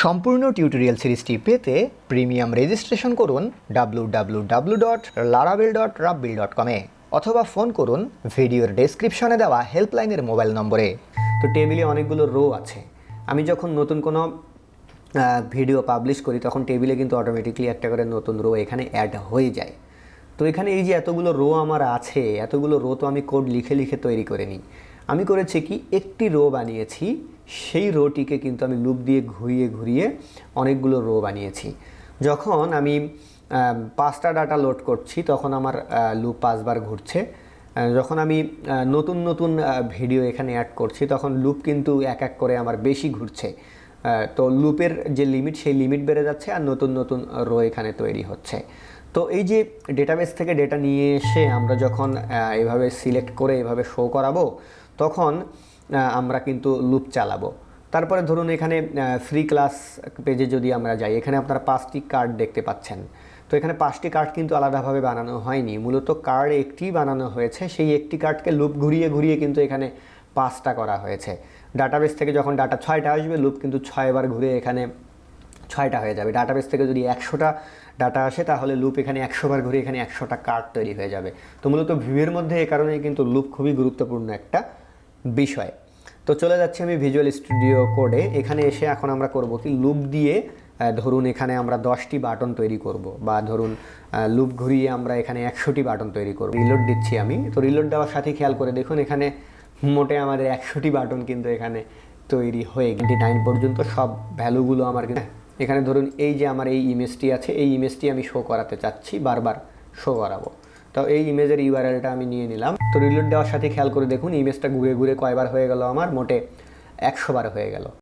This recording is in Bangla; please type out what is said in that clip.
সম্পূর্ণ টিউটোরিয়াল সিরিজটি পেতে প্রিমিয়াম রেজিস্ট্রেশন করুন www.laravel.Rabbil.com এ অথবা ফোন করুন ভিডিওর ডেসক্রিপশনে দেওয়া হেল্পলাইনের মোবাইল নম্বরে। তো টেবিলে অনেকগুলো রো আছে। আমি যখন নতুন কোনো ভিডিও পাবলিশ করি তখন টেবিলে কিন্তু অটোমেটিকলি একটা করে নতুন রো এখানে অ্যাড হয়ে যায়। তো এখানে এই যে এতগুলো রো আমার আছে, এতগুলো রো তো আমি কোড লিখে লিখে তৈরি করে নিই। আমি করেছি কি, একটি রো বানিয়েছি, সেই রোটিকে কিন্তু আমি লুপ দিয়ে ঘুরিয়ে ঘুরিয়ে অনেকগুলো রো বানিয়েছি। যখন আমি 5টা ডাটা লোড করছি তখন আমার লুপ 5বার ঘুরছে। যখন আমি নতুন নতুন ভিডিও এখানে অ্যাড করছি তখন লুপ কিন্তু এক এক করে আমার বেশি ঘুরছে। তো লুপের যে লিমিট, সেই লিমিট বেড়ে যাচ্ছে আর নতুন নতুন রো এখানে তৈরি হচ্ছে। তো এই যে ডেটাবেস থেকে ডেটা নিয়ে এসে আমরা যখন এভাবে সিলেক্ট করে এভাবে শো করাবো তখন আমরা কিন্তু লুপ চালাবো। তারপরে ধরুন এখানে ফ্রি ক্লাস পেজে যদি আমরা যাই, এখানে আপনারা 5টি কার্ড দেখতে পাচ্ছেন। তো এখানে 5টি কার্ড কিন্তু আলাদাভাবে বানানো হয়নি, মূলত কার্ড একটি বানানো হয়েছে। সেই একটি কার্ডকে লুপ ঘুরিয়ে ঘুরিয়ে কিন্তু এখানে 5টা করা হয়েছে। ডাটাবেস থেকে যখন ডাটা 6টা আসবে, লুপ কিন্তু 6বার ঘুরে এখানে 6টা হয়ে যাবে। ডাটাবেস থেকে যদি 100টা ডাটা আসে তাহলে লুপ এখানে 100বার ঘুরে এখানে 100টা কার্ড তৈরি হয়ে যাবে। তো মূলত ভিউয়ের মধ্যে এই কারণেই কিন্তু লুপ খুবই গুরুত্বপূর্ণ একটা বিষয়। তো চলে যাচ্ছি আমি ভিজুয়াল স্টুডিও কোডে। এখানে এসে এখন আমরা করব কি, লুপ দিয়ে ধরুন এখানে আমরা 10টি বাটন তৈরি করব, বা ধরুন লুপ ঘুরিয়ে আমরা এখানে 100টি বাটন তৈরি করব। রিলোড দিচ্ছি আমি। তো রিলোড দেওয়ার সাথে খেয়াল করে দেখুন এখানে মোটে আমাদের 100টি বাটন কিন্তু এখানে তৈরি হয়ে 29 পর্যন্ত সব ভ্যালুগুলো আমার কিন্তু এখানে ধরুন এই যে আমার এই ইমেজটি আছে, এই ইমেজটি আমি শো করাতে চাচ্ছি, বারবার শো করাবো। তো এই ইমেজের ইউআরএলটা আমি নিয়ে নিলাম। তো রিলোড দেওয়ার সাথে খেয়াল করে দেখুন ইমেজটা ঘুরে ঘুরে কয়বার হয়ে গেল আমার, মোটে 100বার হয়ে গেল।